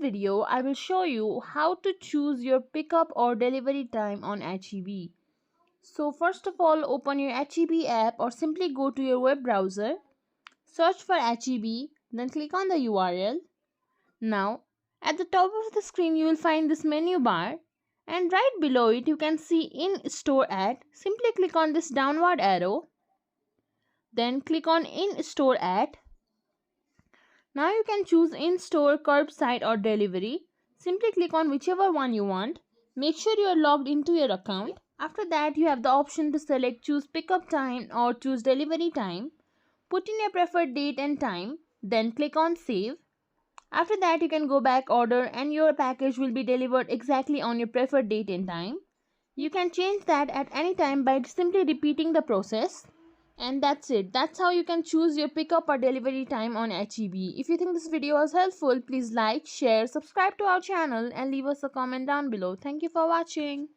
video, I will show you how to choose your pickup or delivery time on HEB. So first of all, open your HEB app or simply go to your web browser. Search for HEB, then click on the URL. Now, at the top of the screen you will find this menu bar, and right below it you can see In Store At. Simply click on this downward arrow. Then click on In Store At. Now you can choose in-store, curbside or delivery. Simply click on whichever one you want. Make sure you are logged into your account. After that you have the option to select choose pickup time or choose delivery time. Put in your preferred date and time. Then click on save. After that you can go back order and your package will be delivered exactly on your preferred date and time. You can change that at any time by simply repeating the process. And that's it. That's how you can choose your pickup or delivery time on HEB. If you think this video was helpful, please like, share, subscribe to our channel and leave us a comment down below. Thank you for watching.